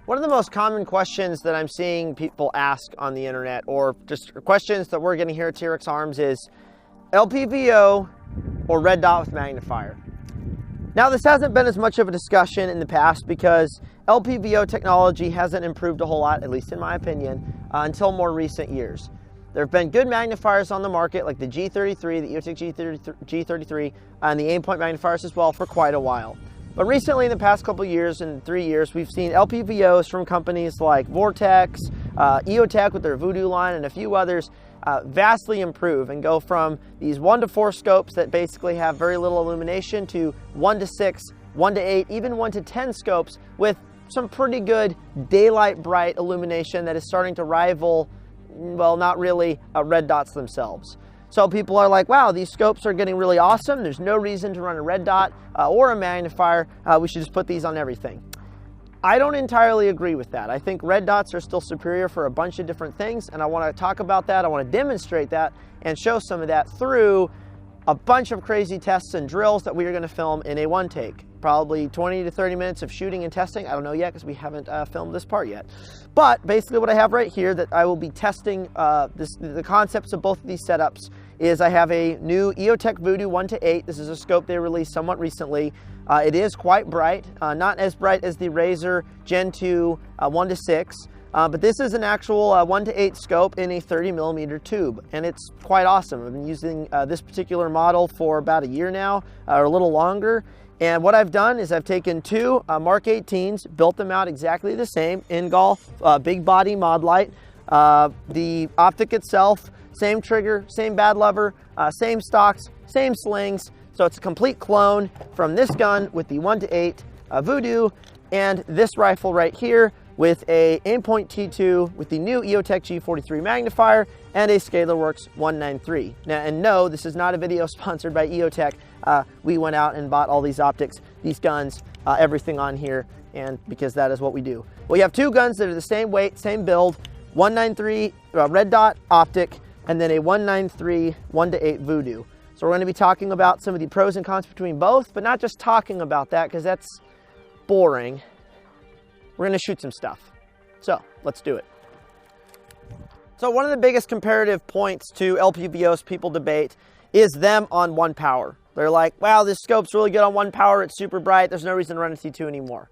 One of the most common questions that I'm seeing people ask on the internet, or just questions that we're getting here at TRX Arms, is LPVO or red dot with magnifier. Now, this hasn't been as much of a discussion in the past because LPVO technology hasn't improved a whole lot, at least in my opinion, until more recent years. There have been good magnifiers on the market, like the G33, the EOTech G33, and the aim point magnifiers as well for quite a while. But recently, in the past couple years, in 3 years, we've seen LPVOs from companies like Vortex, EOTech with their Voodoo line, and a few others vastly improve and go from these 1 to 4 scopes that basically have very little illumination to 1 to 6, 1 to 8, even 1 to 10 scopes with some pretty good daylight bright illumination that is starting to rival, well, not really red dots themselves. So people are like, wow, these scopes are getting really awesome. There's no reason to run a red dot or a magnifier. We should just put these on everything. I don't entirely agree with that. I think red dots are still superior for a bunch of different things, and I want to talk about that. I want to demonstrate that and show some of that through a bunch of crazy tests and drills that we are going to film in a one take. Probably 20 to 30 minutes of shooting and testing. I don't know yet because we haven't filmed this part yet. But basically what I have right here that I will be testing the concepts of both of these setups is I have a new EOTech Voodoo 1 to 8. This is a scope they released somewhat recently. It is quite bright, not as bright as the Razor Gen 2 1 to 6. But this is an actual 1 to 8 scope in a 30mm tube, and it's quite awesome. I've been using this particular model for about a year now, or a little longer. And what I've done is I've taken 2 Mark 18s, built them out exactly the same, Ingolf, big body mod light. The optic itself, same trigger, same bad lever, same stocks, same slings. So it's a complete clone from this gun with the 1 to 8 Voodoo, and this rifle right here with a aimpoint T2 with the new EOTech G43 magnifier and a ScalarWorks 193. Now, and no, this is not a video sponsored by EOTech. We went out and bought all these optics, these guns, everything on here, and because that is what we do. We have 2 guns that are the same weight, same build, 193 red dot optic, and then a 193 1 to 8 Voodoo. So we're going to be talking about some of the pros and cons between both, but not just talking about that because that's boring. We're going to shoot some stuff. So let's do it. So one of the biggest comparative points to LPVOs people debate is them on 1 power. They're like, wow, this scope's really good on 1 power. It's super bright. There's no reason to run a T2 anymore.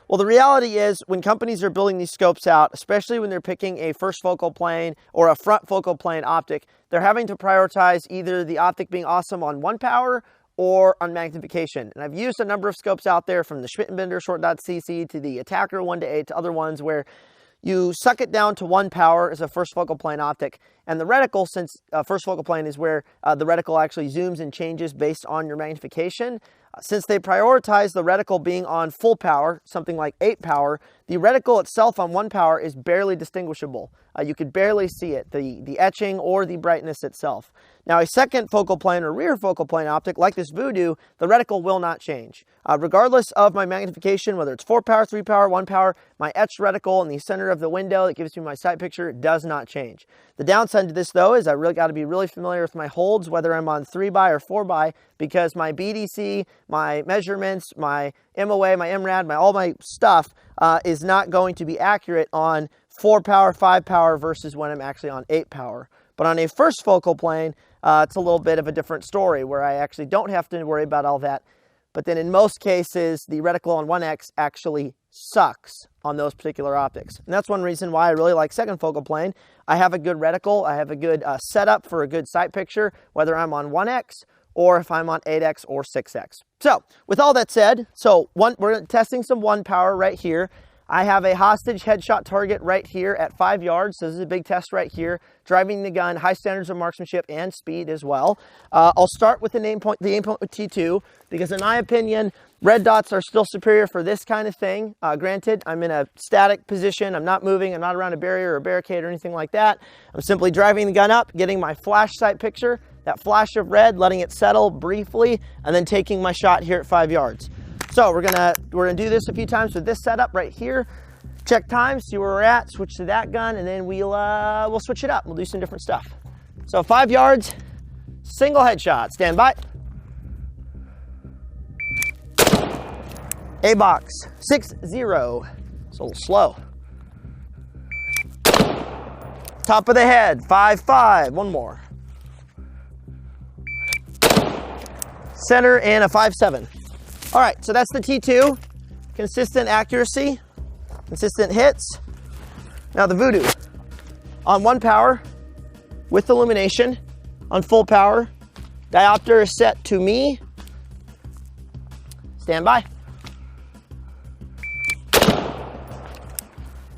Well, the reality is when companies are building these scopes out, especially when they're picking a first focal plane or a front focal plane optic, they're having to prioritize either the optic being awesome on 1 power or on magnification. And I've used a number of scopes out there, from the Schmittenbender short.cc to the Attacker 1 to 8 to other ones where you suck it down to 1 power as a first focal plane optic. And the reticle, since first focal plane is where the reticle actually zooms and changes based on your magnification, since they prioritize the reticle being on full power, something like 8 power, the reticle itself on 1 power is barely distinguishable. You could barely see it, the etching or the brightness itself. Now, a second focal plane or rear focal plane optic like this Voodoo, the reticle will not change. Regardless of my magnification, whether it's 4 power, 3 power, 1 power, my etched reticle in the center of the window that gives me my sight picture does not change. The downside to this, though, is I really got to be really familiar with my holds, whether I'm on 3x or 4x, because my BDC, my measurements, my MOA, my MRAD, all my stuff is not going to be accurate on 4 power, 5 power versus when I'm actually on 8 power. But on a first focal plane, it's a little bit of a different story where I actually don't have to worry about all that. But then in most cases, the reticle on 1X actually sucks on those particular optics. And that's one reason why I really like second focal plane. I have a good reticle. I have a good setup for a good sight picture, whether I'm on 1X or if I'm on 8X or 6X. So with all that said, we're testing some 1 power right here. I have a hostage headshot target right here at 5 yards. So this is a big test right here. Driving the gun, high standards of marksmanship and speed as well. I'll start with the aimpoint with T2 because in my opinion, red dots are still superior for this kind of thing. Granted, I'm in a static position. I'm not moving. I'm not around a barrier or a barricade or anything like that. I'm simply driving the gun up, getting my flash sight picture, that flash of red, letting it settle briefly, and then taking my shot here at 5 yards. So we're gonna do this a few times with this setup right here. Check time, see where we're at, switch to that gun, and then we'll switch it up. We'll do some different stuff. So 5 yards, single headshot. Stand by. A box 6-0. It's a little slow. Top of the head, 5-5. One more. Center and a 5-7. All right, so that's the T2. Consistent accuracy, consistent hits. Now the Voodoo. On 1 power, with illumination, on full power, diopter is set to me. Stand by.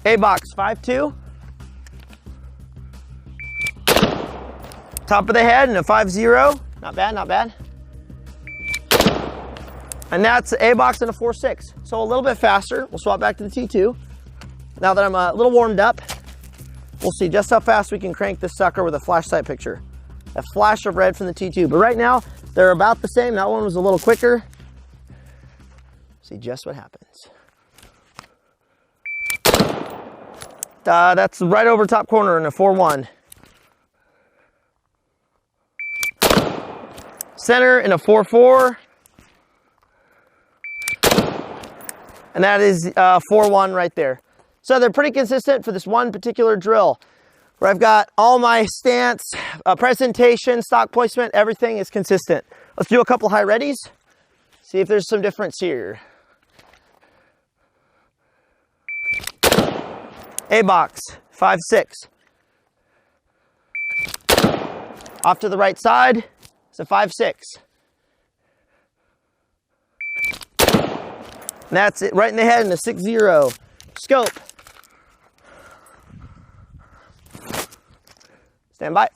A-box, 5-2. Top of the head and a 5-0. Not bad, not bad. And that's A-box and a 4-6. So a little bit faster. We'll swap back to the T2. Now that I'm a little warmed up, we'll see just how fast we can crank this sucker with a flash sight picture. A flash of red from the T2. But right now, they're about the same. That one was a little quicker. See just what happens. That's right over top corner in a 4-1. Center in a 4-4. And that is 4-1 right there. So they're pretty consistent for this one particular drill, where I've got all my stance, presentation, stock placement, everything is consistent. Let's do a couple high readies, see if there's some difference here. A-box, 5-6. Off to the right side, it's a 5-6. And that's it, right in the head in a 6-0. Scope. Stand by.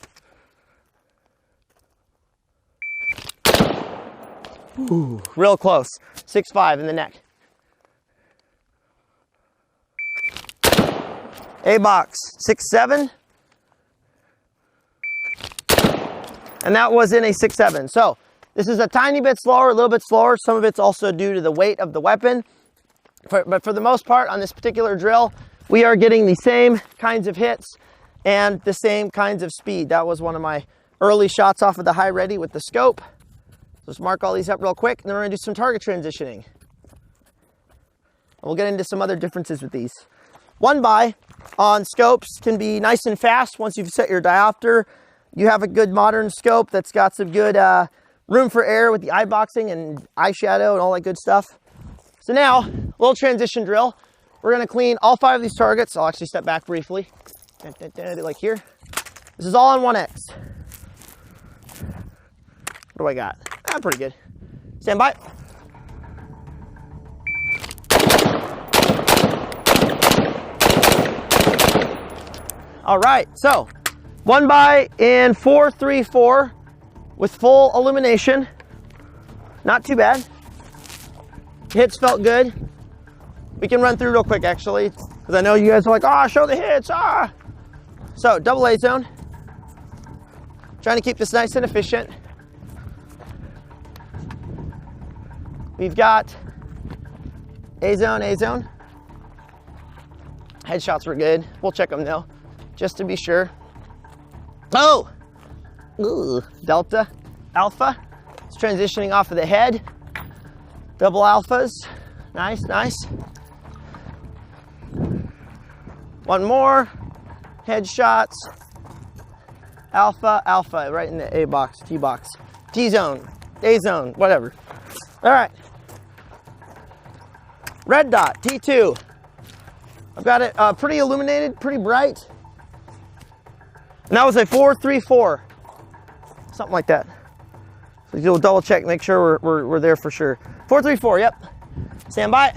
Ooh, real close. 6-5 in the neck. A-box, 6-7. And that was in a 6-7. So this is a tiny bit slower, a little bit slower. Some of it's also due to the weight of the weapon. But for the most part on this particular drill, we are getting the same kinds of hits and the same kinds of speed. That was one of my early shots off of the high ready with the scope. Let's mark all these up real quick, and then we're gonna do some target transitioning. We'll get into some other differences with these. 1-by on scopes can be nice and fast once you've set your diopter. You have a good modern scope that's got some good room for error with the eye boxing and eyeshadow and all that good stuff. So now, a little transition drill. We're gonna clean all 5 of these targets. I'll actually step back briefly. Like here. This is all on 1X. What do I got? Pretty good. Stand by. All right, so 1-by in 4-3-4 with full illumination. Not too bad. Hits felt good. We can run through real quick actually, because I know you guys are like, ah, show the hits, ah. So double A zone. Trying to keep this nice and efficient. We've got A zone, A zone. Headshots were good. We'll check them though, just to be sure. Oh! Ooh. Delta, alpha. It's transitioning off of the head. Double alphas. Nice, nice. One more. Headshots. Alpha, alpha, right in the A box, T box. T zone, A zone, whatever. All right. Red dot, T2. I've got it pretty illuminated, pretty bright. And that was a 4-3-4. Something like that. So you'll double check, make sure we're there for sure. 4-3-4, yep. Stand by.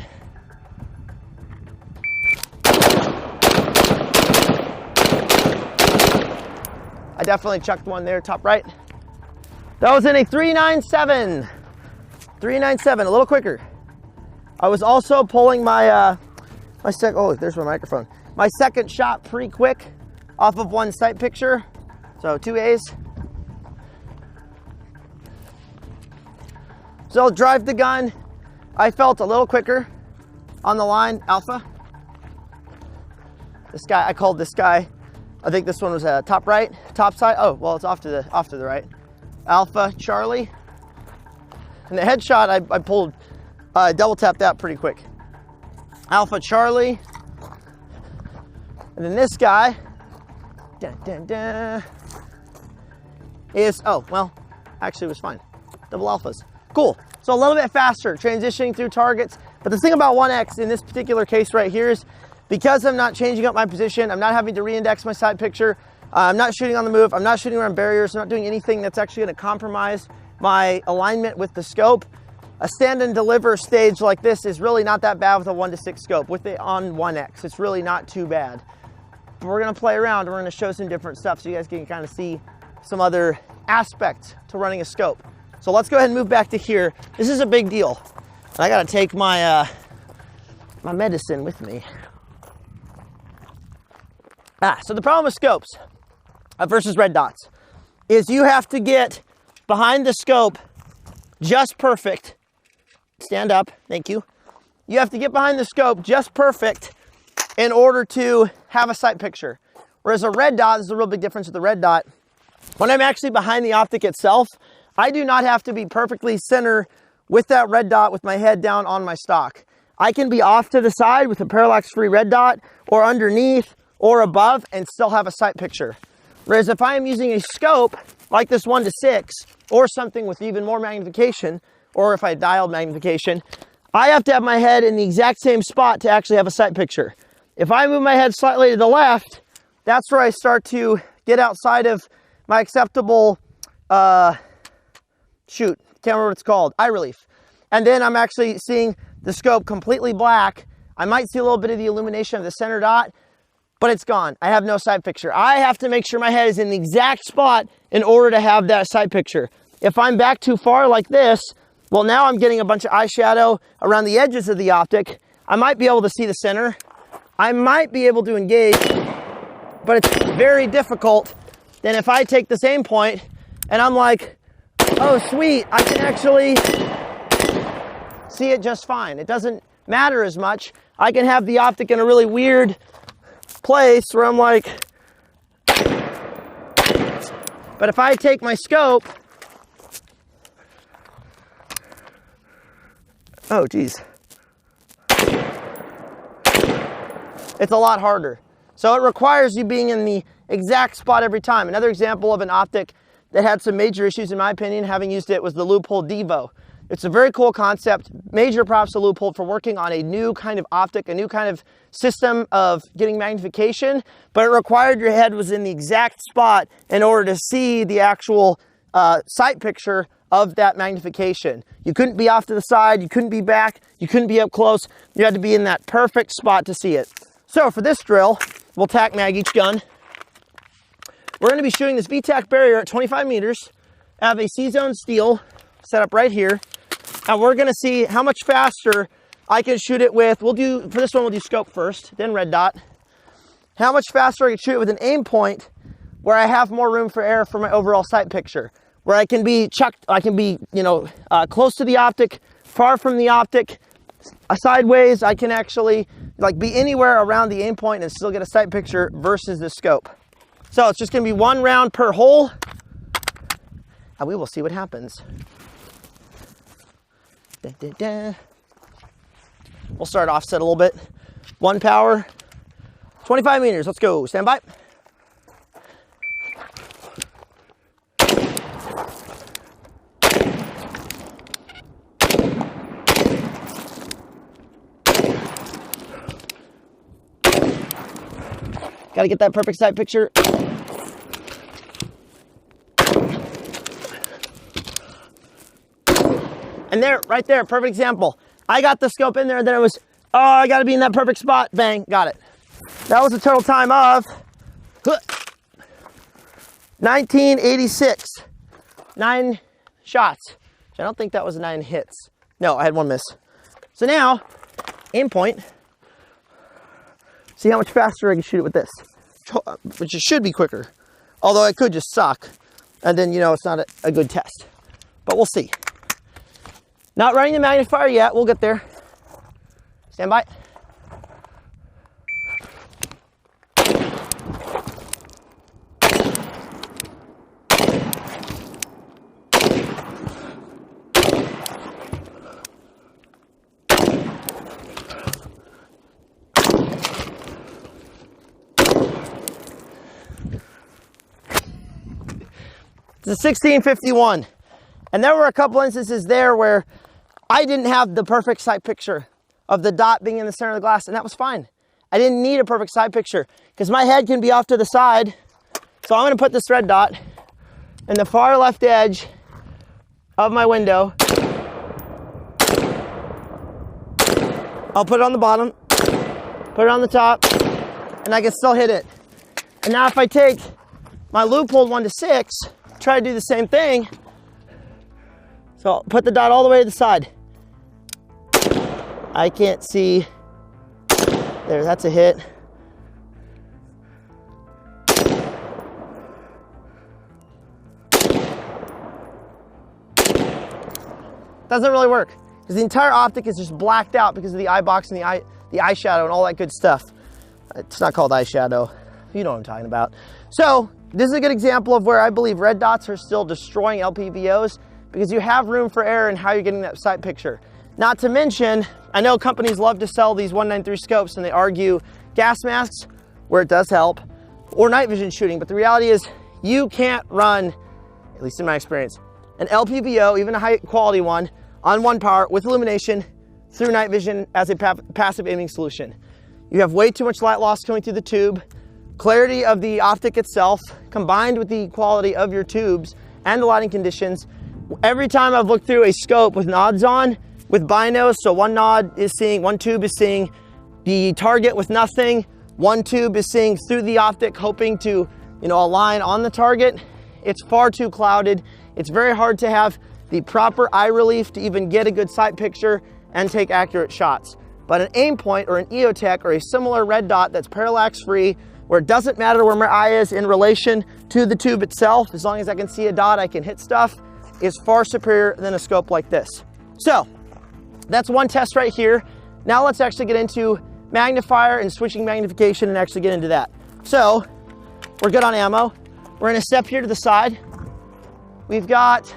I definitely chucked one there, top right. That was in a 397. 397, a little quicker. I was also pulling my, oh, there's my microphone. My second shot pretty quick off of one sight picture. So 2 A's. So drive the gun. I felt a little quicker on the line, alpha. This guy, I called this guy, I think this one was top right, top side. Oh, well, it's off to the right. Alpha, Charlie. And the headshot, I pulled, double tapped that pretty quick. Alpha, Charlie. And then this guy, dun, dun, dun, is, oh, well, actually it was fine. Double alphas. Cool. So a little bit faster, transitioning through targets. But the thing about 1X in this particular case right here is because I'm not changing up my position, I'm not having to re-index my side picture, I'm not shooting on the move, I'm not shooting around barriers, I'm not doing anything that's actually going to compromise my alignment with the scope. A stand and deliver stage like this is really not that bad with a 1:6 scope. With it on 1X, it's really not too bad. But we're going to play around, we're going to show some different stuff so you guys can kind of see some other aspects to running a scope. So let's go ahead and move back to here. This is a big deal. I got to take my my medicine with me. So the problem with scopes versus red dots is you have to get behind the scope just perfect. Stand up, thank you. You have to get behind the scope just perfect in order to have a sight picture. Whereas a red dot, this is a real big difference with the red dot. When I'm actually behind the optic itself, I do not have to be perfectly center with that red dot with my head down on my stock. I can be off to the side with a parallax-free red dot or underneath or above and still have a sight picture. Whereas if I am using a scope like this 1:6 or something with even more magnification, or if I dialed magnification, I have to have my head in the exact same spot to actually have a sight picture. If I move my head slightly to the left, that's where I start to get outside of my acceptable, shoot, can't remember what it's called, eye relief. And then I'm actually seeing the scope completely black. I might see a little bit of the illumination of the center dot, but it's gone. I have no sight picture. I have to make sure my head is in the exact spot in order to have that sight picture. If I'm back too far like this, well, now I'm getting a bunch of eyeshadow around the edges of the optic. I might be able to see the center. I might be able to engage, but it's very difficult than if I take the same point and I'm like, oh, sweet, I can actually see it just fine. It doesn't matter as much. I can have the optic in a really weird place where I'm like, but if I take my scope, oh geez, it's a lot harder. So it requires you being in the exact spot every time. Another example of an optic that had some major issues in my opinion, having used it, was the loophole Devo. It's a very cool concept. Major props to Loophole for working on a new kind of optic, a new kind of system of getting magnification, but it required your head was in the exact spot in order to see the actual sight picture of that magnification. You couldn't be off to the side, you couldn't be back, you couldn't be up close. You had to be in that perfect spot to see it. So for this drill, we'll tack mag each gun. We're going to be shooting this VTAC barrier at 25 meters. I have a C-zone steel set up right here. And we're going to see how much faster I can shoot it with. We'll do, for this one, we'll do scope first, then red dot. How much faster I can shoot it with an aim point where I have more room for error for my overall sight picture. Where I can be chucked, I can be, close to the optic, far from the optic, sideways. I can actually be anywhere around the aim point and still get a sight picture versus the scope. So it's just going to be 1 round per hole, and we will see what happens. We'll start offset a little bit. 1 power, 25 meters. Let's go. Stand by. Got to get that perfect sight picture. And there, right there, perfect example. I got the scope in there, and then it was, oh, I got to be in that perfect spot. Bang, got it. That was a total time of 1986. 9 shots. I don't think that was 9 hits. No, I had 1 miss. So now, aim point. See how much faster I can shoot it with this, which it should be quicker. Although it could just suck, and then, it's not a good test. But we'll see. Not running the magnifier yet, we'll get there. Stand by. It's a 1651. And there were a couple instances there where I didn't have the perfect sight picture of the dot being in the center of the glass, and that was fine. I didn't need a perfect sight picture because my head can be off to the side. So I'm going to put this red dot in the far left edge of my window. I'll put it on the bottom, put it on the top, and I can still hit it. And now if I take my loophole 1 to 6, try to do the same thing. So I'll put the dot all the way to the side. I can't see. There, that's a hit. Doesn't really work because the entire optic is just blacked out because of the eye box and the eye shadow and all that good stuff. It's not called eyeshadow. You know what I'm talking about. So this is a good example of where I believe red dots are still destroying LPVOs because you have room for error in how you're getting that sight picture. Not to mention, I know companies love to sell these 193 scopes and they argue gas masks, where it does help, or night vision shooting, but the reality is you can't run, at least in my experience, an LPVO, even a high quality one, on 1 power with illumination through night vision as a passive aiming solution. You have way too much light loss coming through the tube, clarity of the optic itself, combined with the quality of your tubes and the lighting conditions. Every time I've looked through a scope with nods on, with binos, so one tube is seeing the target with nothing, one tube is seeing through the optic, hoping to, align on the target. It's far too clouded. It's very hard to have the proper eye relief to even get a good sight picture and take accurate shots. But an aim point or an EOTech or a similar red dot that's parallax free, where it doesn't matter where my eye is in relation to the tube itself, as long as I can see a dot, I can hit stuff, is far superior than a scope like this. So that's one test right here. Now let's actually get into magnifier and switching magnification and actually get into that. So we're good on ammo. We're gonna step here to the side. We've got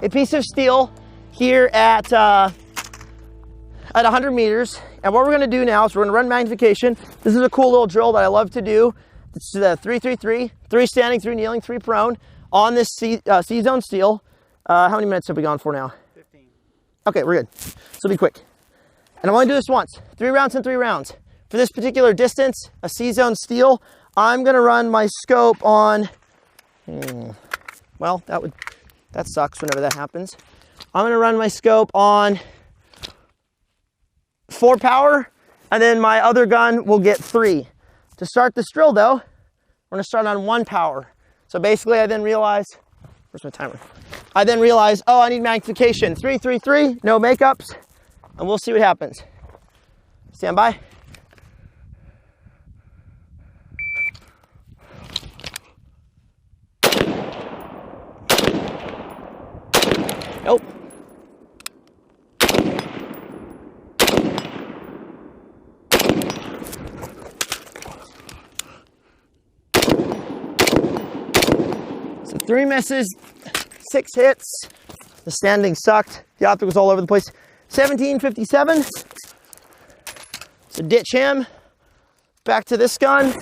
a piece of steel here at 100 meters. And what we're gonna do now is we're gonna run magnification. This is a cool little drill that I love to do. It's the 3-3-3, 3 standing, 3 kneeling, 3 prone on this C-zone steel. How many minutes have we gone for now? 15. Okay, we're good. This will be quick. And I'm only do this once, 3 rounds and 3 rounds. For this particular distance, a C-zone steel, I'm gonna run my scope on, well, that sucks whenever that happens. I'm gonna run my scope on 4 power, and then my other gun will get 3. To start this drill though, we're gonna start on 1 power. So basically I then realize, where's my timer? I then realize, oh, I need magnification. 3-3-3, no makeups, and we'll see what happens. Stand by. Nope. So 3 misses, 6 hits. The standing sucked. The optic was all over the place. 1757. So ditch him. Back to this gun.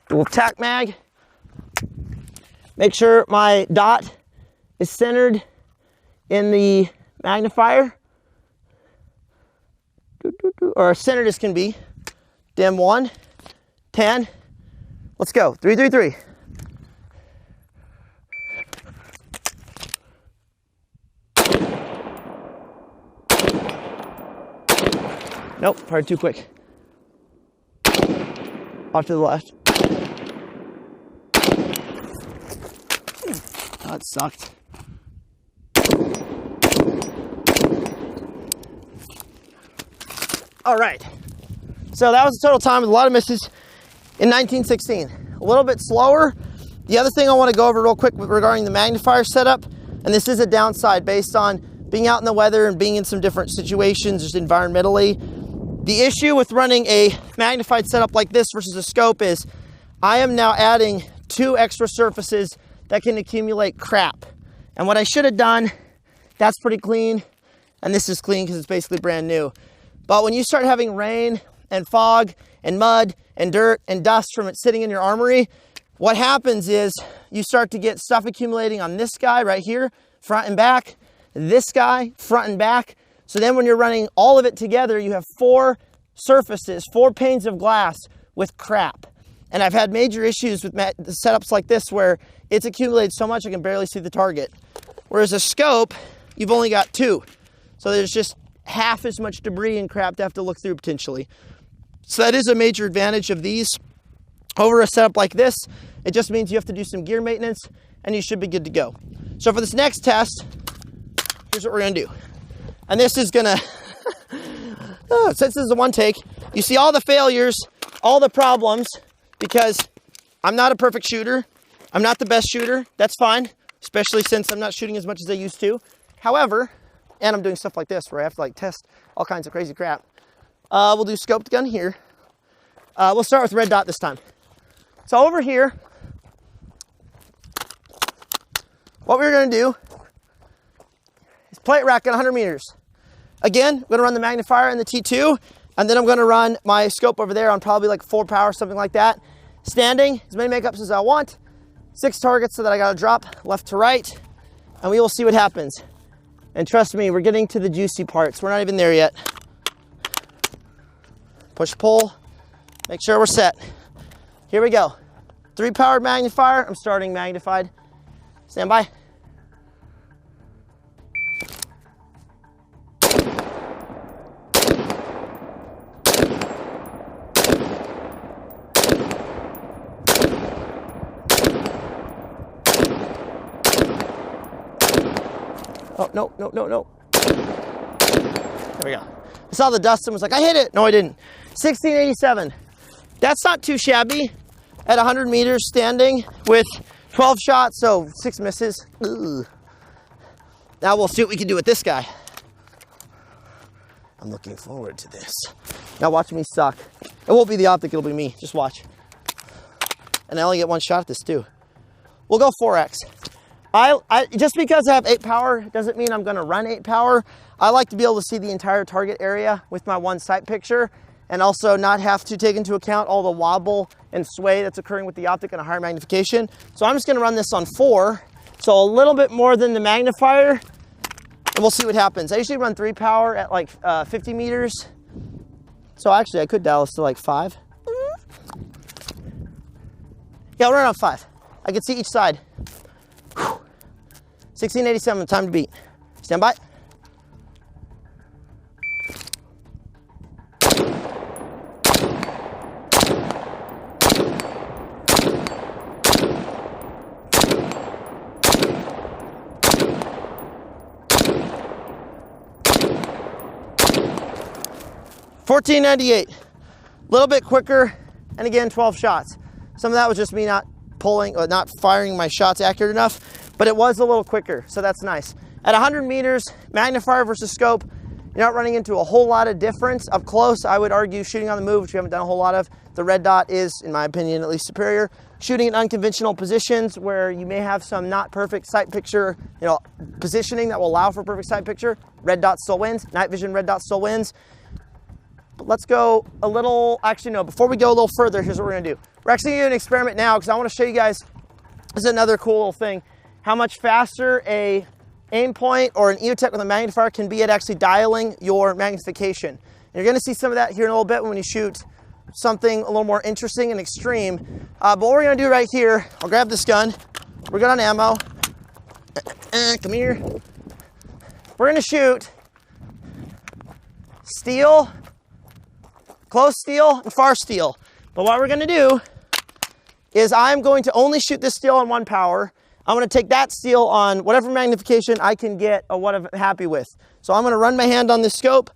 Dual tack mag. Make sure my dot is centered in the magnifier, or centered as can be. Dim 1, 10. Let's go. 3-3-3. Nope, fired too quick. Off to the left. Oh, it sucked. All right. So that was the total time with a lot of misses in 1916. A little bit slower. The other thing I want to go over real quick regarding the magnifier setup, and this is a downside based on being out in the weather and being in some different situations just environmentally. The issue with running a magnified setup like this versus a scope is I am now adding 2 extra surfaces that can accumulate crap. And what I should have done, that's pretty clean, and this is clean because it's basically brand new. But when you start having rain and fog and mud and dirt and dust from it sitting in your armory, what happens is you start to get stuff accumulating on this guy right here, front and back, this guy, front and back. So then when you're running all of it together, you have 4 surfaces, 4 panes of glass with crap. And I've had major issues with setups like this where it's accumulated so much I can barely see the target. Whereas a scope, you've only got 2. So there's just half as much debris and crap to have to look through potentially. So that is a major advantage of these over a setup like this. It just means you have to do some gear maintenance and you should be good to go. So for this next test, here's what we're gonna do. And this is gonna, since this is a one take, you see all the failures, all the problems, because I'm not a perfect shooter. I'm not the best shooter. That's fine, especially since I'm not shooting as much as I used to. However, and I'm doing stuff like this where I have to like test all kinds of crazy crap. We'll do scoped gun here. We'll start with red dot this time. So over here, what we're gonna do is plate rack at 100 meters. Again, I'm gonna run the magnifier and the T2, and then I'm gonna run my scope over there on probably like 4 power, something like that. Standing, as many makeups as I want. 6 targets so that I gotta drop left to right, and we will see what happens. And trust me, we're getting to the juicy parts. We're not even there yet. Push, pull, make sure we're set. Here we go. 3 powered magnifier. I'm starting magnified. Stand by. Oh, no, no, no, no. There we go. I saw the dust and was like, I hit it. No, I didn't. 1687. That's not too shabby at 100 meters standing with 12 shots, so 6 misses. Ugh. Now we'll see what we can do with this guy. I'm looking forward to this. Now watch me suck. It won't be the optic, it'll be me. Just watch. And I only get 1 shot at this too. We'll go 4X. Just because I have 8 power doesn't mean I'm gonna run 8 power. I like to be able to see the entire target area with my one sight picture and also not have to take into account all the wobble and sway that's occurring with the optic and a higher magnification. So I'm just gonna run this on 4. So a little bit more than the magnifier, and we'll see what happens. I usually run 3 power at like 50 meters. So actually I could dial this to like 5. Yeah, I'll run on 5. I can see each side. 1687, time to beat. Stand by. $14.98, a little bit quicker, and again 12 shots. Some of that was just me not firing my shots accurate enough, but it was a little quicker, so that's nice. At 100 meters, magnifier versus scope, you're not running into a whole lot of difference. Up close, I would argue shooting on the move, which we haven't done a whole lot of, the red dot is, in my opinion, at least superior. Shooting in unconventional positions where you may have some not perfect sight picture, positioning that will allow for perfect sight picture, red dot still wins. Night vision, red dot still wins. But let's go a little, actually no, before we go a little further, here's what we're gonna do. We're actually gonna do an experiment now because I wanna show you guys, this is another cool little thing, how much faster a aim point or an EOTech with a magnifier can be at actually dialing your magnification. And you're gonna see some of that here in a little bit when you shoot something a little more interesting and extreme. But what we're gonna do right here, I'll grab this gun, we're good on ammo. Come here. We're gonna shoot steel, close steel, and far steel. But what we're gonna do is I'm going to only shoot this steel on 1 power. I'm gonna take that steel on whatever magnification I can get or what I'm happy with. So I'm gonna run my hand on this scope,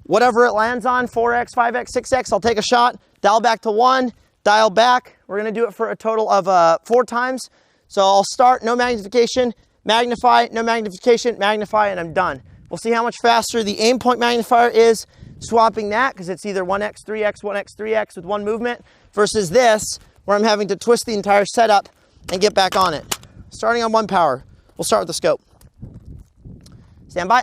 whatever it lands on, 4X, 5X, 6X, I'll take a shot, dial back to 1, dial back. We're gonna do it for a total of 4 times. So I'll start, no magnification, magnify, no magnification, magnify, and I'm done. We'll see how much faster the aim point magnifier is swapping that, because it's either 1X, 3X, 1X, 3X with 1 movement, versus this, where I'm having to twist the entire setup and get back on it. Starting on 1 power, we'll start with the scope. Stand by.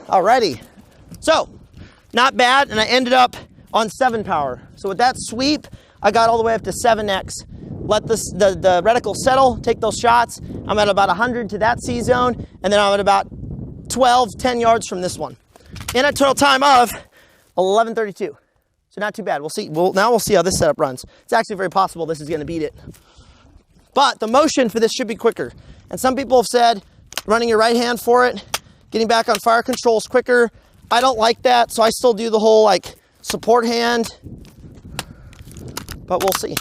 Alrighty. So, not bad, and I ended up on 7 power. So with that sweep, I got all the way up to 7x. Let the reticle settle, take those shots. I'm at about 100 to that C zone, and then I'm at about 10 yards from this one. In a total time of 11:32. So not too bad. We'll see. Now we'll see how this setup runs. It's actually very possible this is going to beat it. But the motion for this should be quicker. And some people have said running your right hand for it, getting back on fire control is quicker. I don't like that, so I still do the whole like support hand. But we'll see.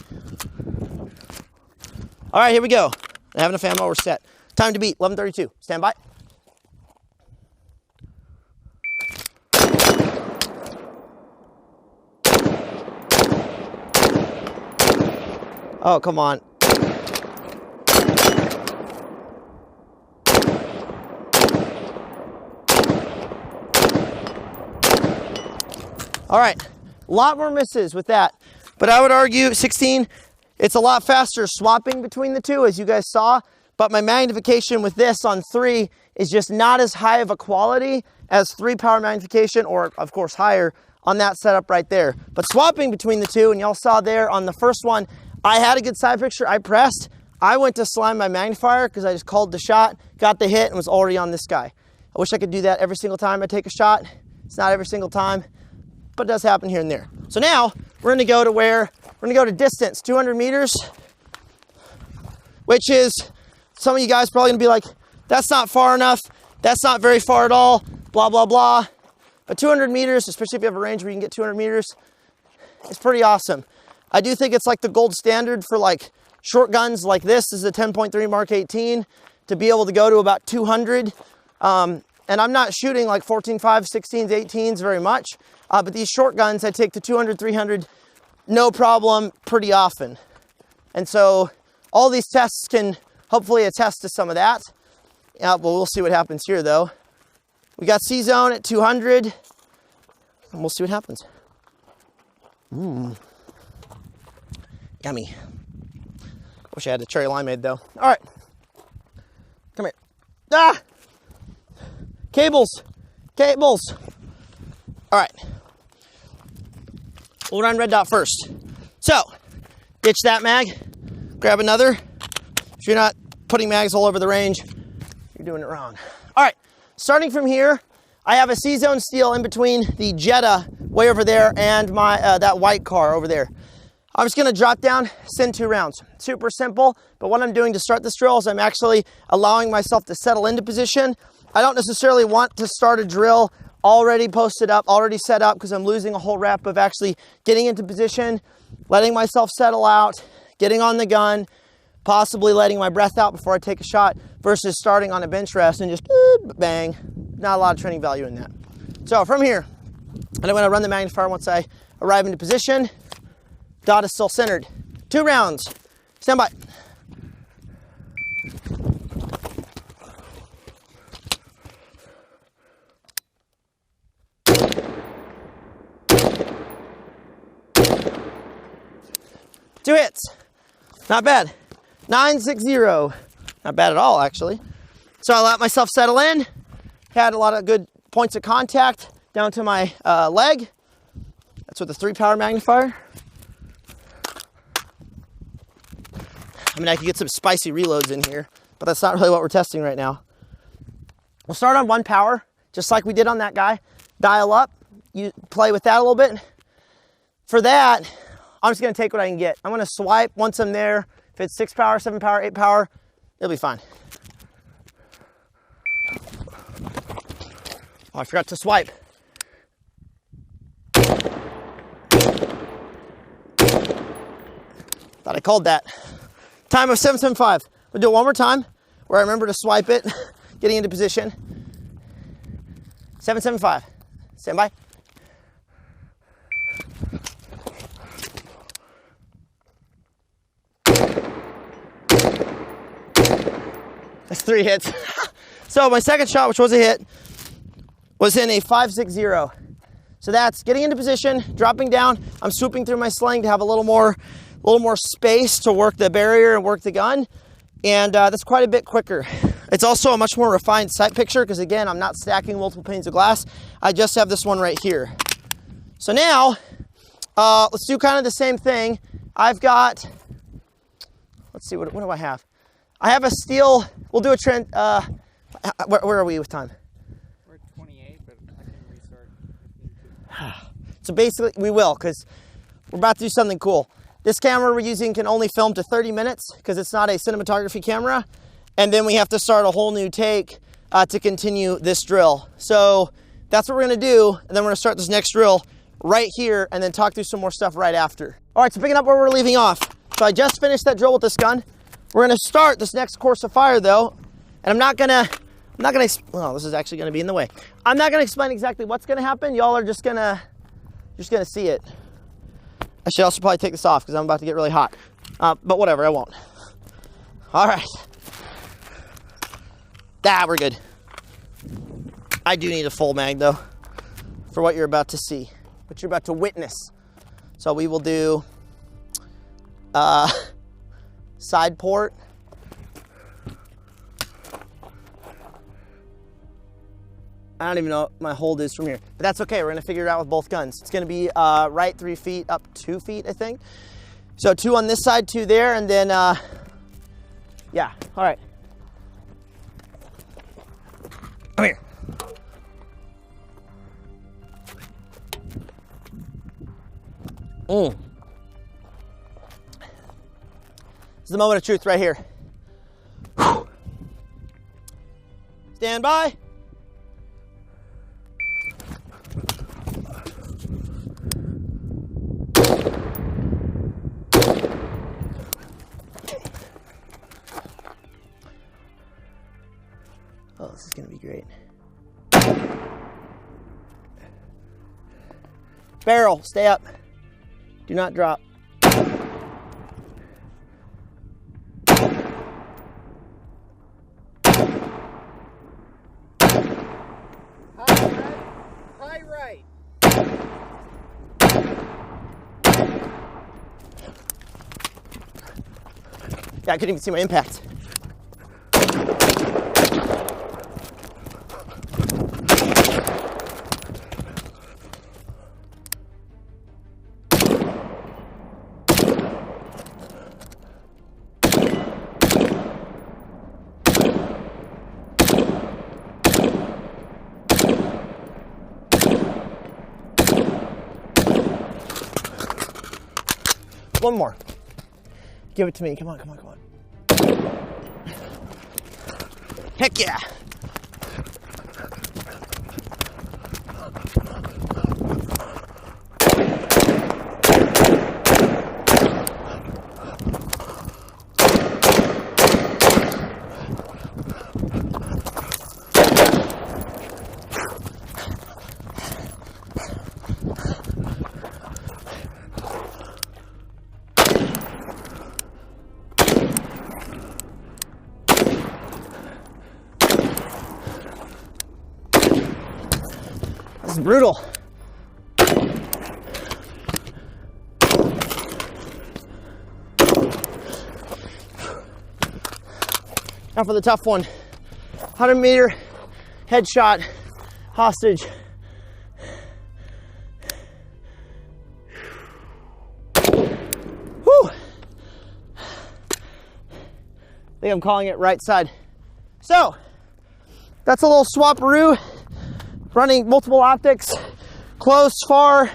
All right, here we go. I have enough ammo, we're set. Time to beat, 11:32. Stand by. Oh, come on. All right, a lot more misses with that. But I would argue 16, it's a lot faster swapping between the two, as you guys saw. But my magnification with this on 3 is just not as high of a quality as 3 power magnification, or of course higher, on that setup right there. But swapping between the two, and y'all saw there on the first one, I had a good side picture, I pressed. I went to slam my magnifier because I just called the shot, got the hit, and was already on this guy. I wish I could do that every single time I take a shot. It's not every single time, but it does happen here and there. So now we're gonna go to we're gonna go to distance, 200 meters, which is, some of you guys probably gonna be like, that's not far enough, that's not very far at all, blah, blah, blah. But 200 meters, especially if you have a range where you can get 200 meters, it's pretty awesome. I do think it's like the gold standard for like short guns like this. This is a 10.3 Mark 18 to be able to go to about 200. And I'm not shooting like 14.5, 16s, 18s very much. But these short guns, I take to 200, 300, no problem, pretty often. And so all these tests can hopefully attest to some of that. Well, we'll see what happens here though. We got C zone at 200, and we'll see what happens. Yummy. Wish I had a cherry limeade though. All right, come here. Ah! Cables, cables. All right, we'll run red dot first. So, ditch that mag, grab another. If you're not putting mags all over the range, you're doing it wrong. All right, starting from here, I have a C-zone steel in between the Jetta way over there and my that white car over there. I'm just gonna drop down, send 2 rounds. Super simple, but what I'm doing to start this drill is I'm actually allowing myself to settle into position. I don't necessarily want to start a drill already posted up, already set up, because I'm losing a whole rep of actually getting into position, letting myself settle out, getting on the gun, possibly letting my breath out before I take a shot, versus starting on a bench rest and just bang. Not a lot of training value in that. So from here, and I'm gonna run the magnifier once I arrive into position. Dot is still centered. 2 rounds. Stand by. Two hits. Not bad. 960. Not bad at all, actually. So I let myself settle in. Had a lot of good points of contact down to my leg. That's with the 3 power magnifier. I mean, I could get some spicy reloads in here, but that's not really what we're testing right now. We'll start on 1 power, just like we did on that guy. Dial up, you play with that a little bit. For that, I'm just gonna take what I can get. I'm gonna swipe once I'm there. If it's 6 power, 7 power, 8 power, it'll be fine. Oh, I forgot to swipe. Thought I called that. Time of 775. We'll do it one more time where I remember to swipe it, getting into position. 775. Stand by. That's 3 hits. So my second shot, which was a hit, was in a 5.60. So that's getting into position, dropping down. I'm swooping through my sling to have a little more space to work the barrier and work the gun. And that's quite a bit quicker. It's also a much more refined sight picture because, again, I'm not stacking multiple panes of glass. I just have this one right here. So now, let's do kind of the same thing. I've got, let's see, what do I have? I have a steel, we'll do a trend, where are we with time? We're at 28, but I can restart if you need to. So basically, we will, because we're about to do something cool. This camera we're using can only film to 30 minutes because it's not a cinematography camera. And then we have to start a whole new take to continue this drill. So that's what we're gonna do. And then we're gonna start this next drill right here and then talk through some more stuff right after. All right, so picking up where we're leaving off. So I just finished that drill with this gun. We're gonna start this next course of fire though. And I'm not gonna, well, this is actually gonna be in the way. I'm not gonna explain exactly what's gonna happen. Y'all are just gonna see it. I should also probably take this off because I'm about to get really hot. But whatever, I won't. All right. We're good. I do need a full mag though for what you're about to see, what you're about to witness. So we will do side port. I don't even know what my hold is from here, but that's okay. We're gonna figure it out with both guns. It's gonna be right 3 feet, up 2 feet, I think. So 2 on this side, 2 there, and then, yeah, all right. Come here. This is the moment of truth right here. Whew. Stand by. Oh, this is going to be great. Barrel, stay up. Do not drop. High right. Yeah, I couldn't even see my impact. One more. Give it to me. Come on, come on, come on. Heck yeah. This is brutal. Now for the tough one. 100-meter headshot hostage. Whew. I think I'm calling it right side. So that's a little swap-a-roo. Running multiple optics, close, far,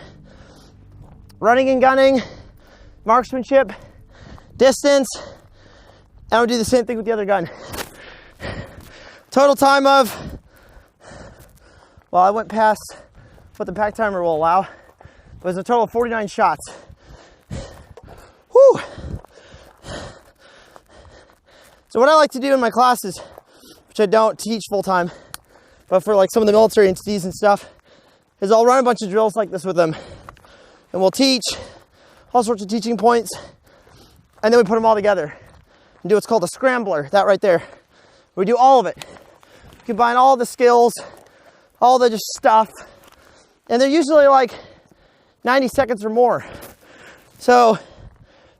running and gunning, marksmanship, distance, and we'll do the same thing with the other gun. Total time of, well, I went past what the pack timer will allow, but it was a total of 49 shots. Whew. So what I like to do in my classes, which I don't teach full time, but for like some of the military entities and stuff, is I'll run a bunch of drills like this with them. And we'll teach all sorts of teaching points, and then we put them all together and do what's called a scrambler, that right there. We do all of it. Combine all the skills, all the just stuff, and they're usually like 90 seconds or more. So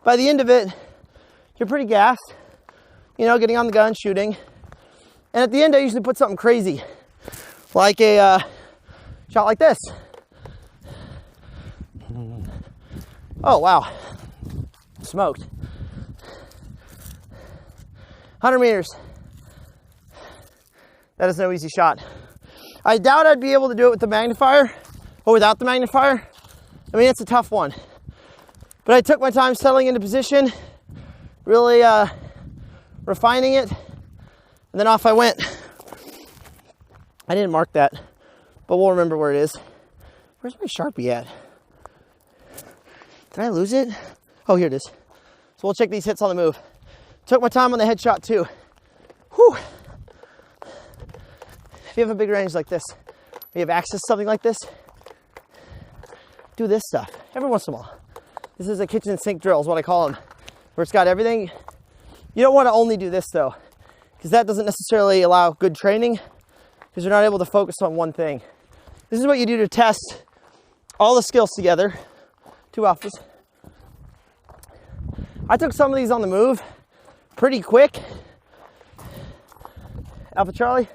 by the end of it, you're pretty gassed, you know, getting on the gun, shooting. And at the end, I usually put something crazy, like a shot like this. Oh, wow. Smoked. 100 meters. That is no easy shot. I doubt I'd be able to do it with the magnifier or without the magnifier. I mean, it's a tough one. But I took my time settling into position, really refining it, and then off I went. I didn't mark that, but we'll remember where it is. Where's my Sharpie at? Did I lose it? Oh, here it is. So we'll check these hits on the move. Took my time on the headshot too. Whew. If you have a big range like this, or you have access to something like this, do this stuff every once in a while. This is a kitchen sink drill is what I call them, where it's got everything. You don't want to only do this though, because that doesn't necessarily allow good training, because you're not able to focus on one thing. This is what you do to test all the skills together. 2 alphas. I took some of these on the move pretty quick. Alpha Charlie.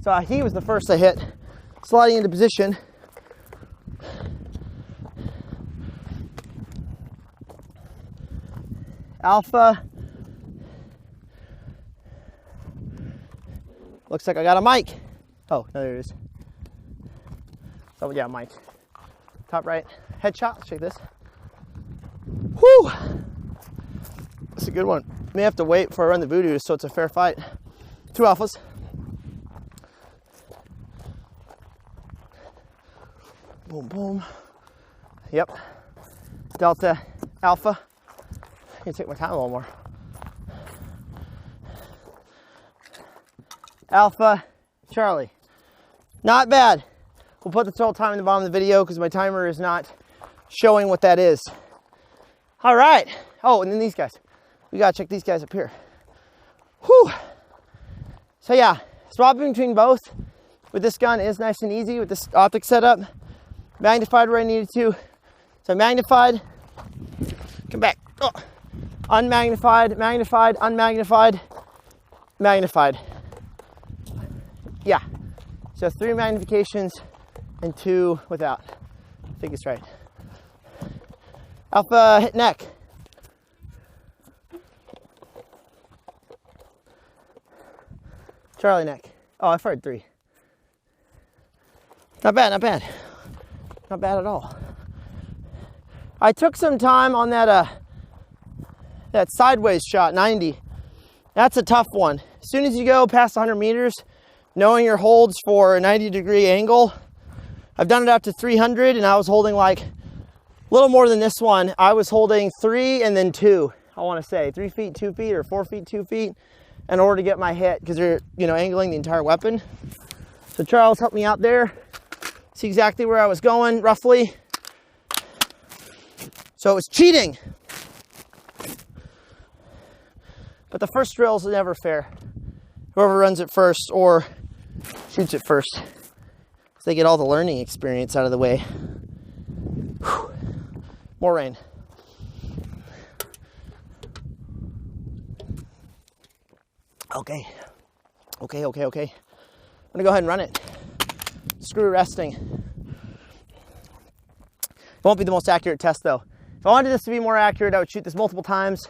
So he was the first I hit, sliding into position. Alpha. Looks like I got a mic. Oh, no, there it is. So yeah, mic. Top right. Headshot. Let's check this. Whew. That's a good one. May have to wait before I run the voodoo so it's a fair fight. 2 alphas. Boom, boom. Yep. Delta Alpha. I'm gonna take my time a little more. Alpha Charlie. Not bad. We'll put the total time in the bottom of the video because my timer is not showing what that is. All right. Oh, and then these guys. We gotta check these guys up here. Whew. So yeah, swapping between both with this gun is nice and easy with this optic setup. Magnified where I needed to. So magnified, come back. Oh. Unmagnified, magnified, unmagnified, magnified. Yeah. So 3 magnifications and 2 without. I think it's right. Alpha hit neck. Charlie neck. Oh, I fired 3. Not bad, not bad. Not bad at all. I took some time on that that sideways shot, 90. That's a tough one. As soon as you go past 100 meters, knowing your holds for a 90-degree angle, I've done it up to 300 and I was holding like a little more than this one. I was holding 3 and then 2, I want to say 3 feet, 2 feet, or 4 feet, 2 feet in order to get my hit, because you're, you know, angling the entire weapon. So Charles helped me out there. See exactly where I was going, roughly. So it was cheating. But the first drill is never fair. Whoever runs it first or shoots it first, so they get all the learning experience out of the way. Whew. More rain. Okay. Okay. I'm gonna go ahead and run it. Screw resting. It won't be the most accurate test though. If I wanted this to be more accurate, I would shoot this multiple times.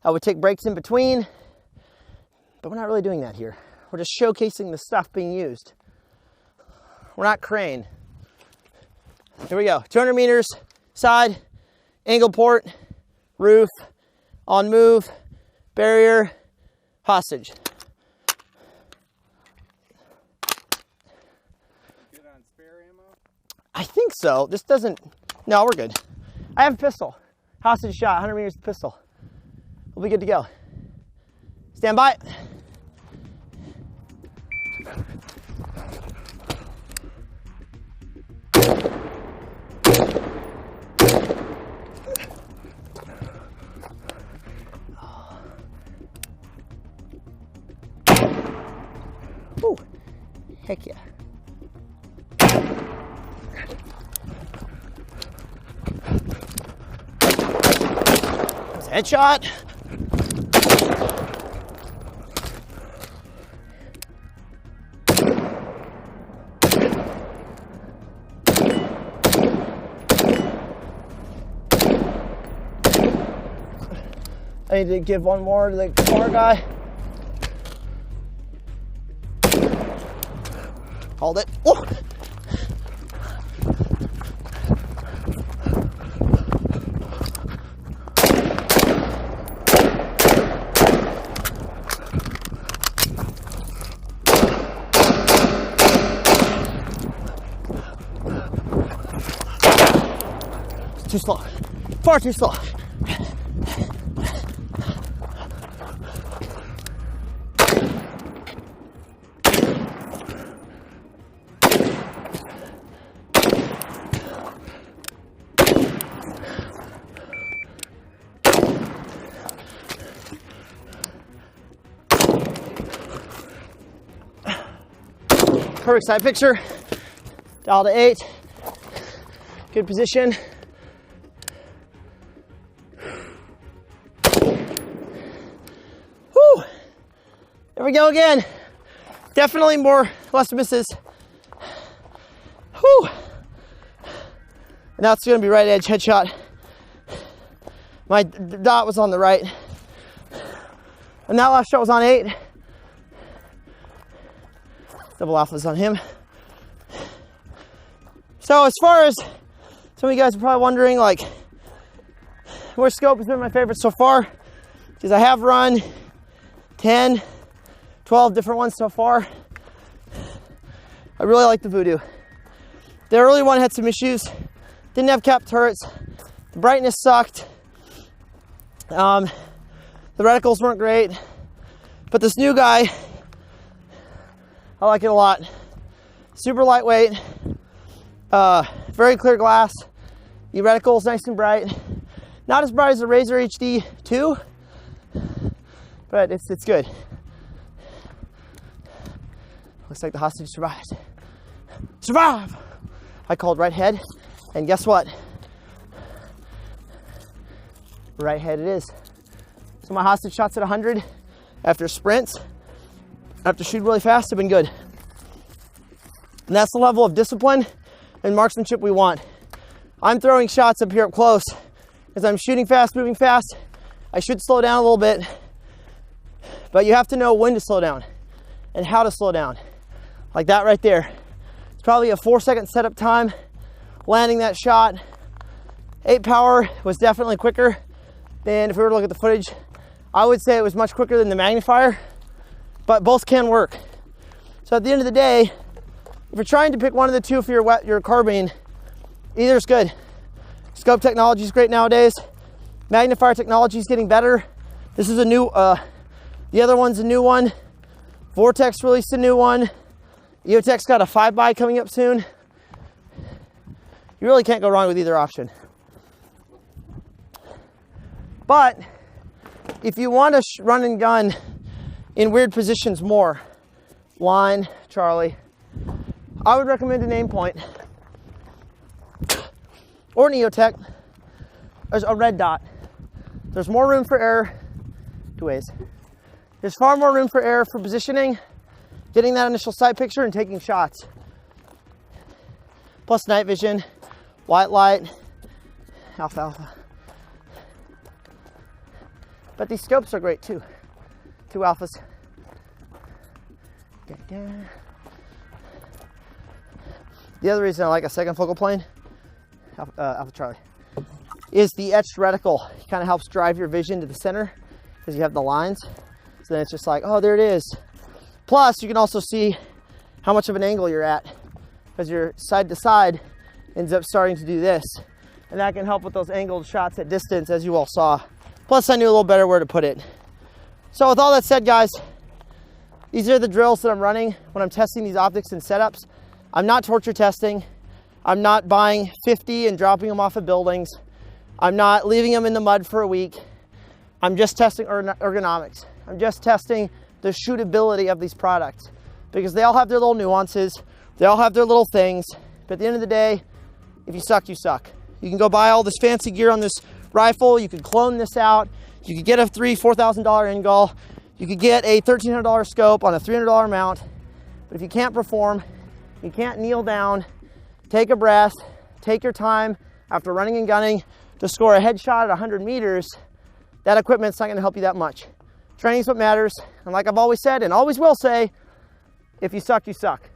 I would take breaks in between, but we're not really doing that here. We're just showcasing the stuff being used. We're not Crane. Here we go. 200 meters, side, angle port, roof, on move, barrier, hostage. Good on spare ammo? I think so. This doesn't, no, we're good. I have a pistol. Hostage shot, 100 meters pistol. We'll be good to go. Stand by. Ooh, heck yeah. Headshot. I need to give one more to the car guy. Hold it. Oh. Too slow. Far too slow. Perfect side picture. Dial to 8. Good position. Whew. There we go again. Definitely less misses. Whew. And that's going to be right edge headshot. My dot was on the right. And that last shot was on 8. Double alphas on him. So as far as some of you guys are probably wondering, like, where scope has been my favorite so far, because I have run 10, 12 different ones so far. I really like the Voodoo. The early one had some issues. Didn't have cap turrets. The brightness sucked. The reticles weren't great. But this new guy, I like it a lot. Super lightweight, very clear glass. The reticle's nice and bright. Not as bright as the Razor HD 2, but it's good. Looks like the hostage survived. Survive! I called right head, and guess what? Right head it is. So my hostage shots at 100 after sprints, after shooting really fast, have been good. And that's the level of discipline and marksmanship we want. I'm throwing shots up here up close because I'm shooting fast, moving fast. I should slow down a little bit, but you have to know when to slow down and how to slow down. Like that right there. It's probably a 4-second setup time landing that shot. 8 power was definitely quicker than, if we were to look at the footage, I would say it was much quicker than the magnifier, but both can work. So at the end of the day, if you're trying to pick one of the two for your carbine, either is good. Scope technology is great nowadays. Magnifier technology is getting better. This is a new, the other one's a new one. Vortex released a new one. EOTech's got a 5x coming up soon. You really can't go wrong with either option. But if you want to run and gun in weird positions more, line, Charlie, I would recommend an aim point or an EOTech. There's a red dot. There's more room for error 2 ways. There's far more room for error for positioning, getting that initial sight picture, and taking shots. Plus night vision, white light, alpha. But these scopes are great too. 2 alphas. The other reason I like a second focal plane, Alpha Charlie, is the etched reticle. It kind of helps drive your vision to the center because you have the lines. So then it's just like, oh, there it is. Plus, you can also see how much of an angle you're at because your side to side ends up starting to do this. And that can help with those angled shots at distance, as you all saw. Plus, I knew a little better where to put it. So with all that said, guys, these are the drills that I'm running when I'm testing these optics and setups. I'm not torture testing. I'm not buying 50 and dropping them off of buildings. I'm not leaving them in the mud for a week. I'm just testing ergonomics. I'm just testing the shootability of these products because they all have their little nuances. They all have their little things. But at the end of the day, if you suck, you suck. You can go buy all this fancy gear on this rifle. You could clone this out. You could get a $3,000-$4,000 end-gall. You could get a $1,300 scope on a $300 mount. But if you can't perform, you can't kneel down, take a breath, take your time after running and gunning to score a headshot at 100 meters, that equipment's not going to help you that much. Training is what matters. And like I've always said and always will say, if you suck, you suck.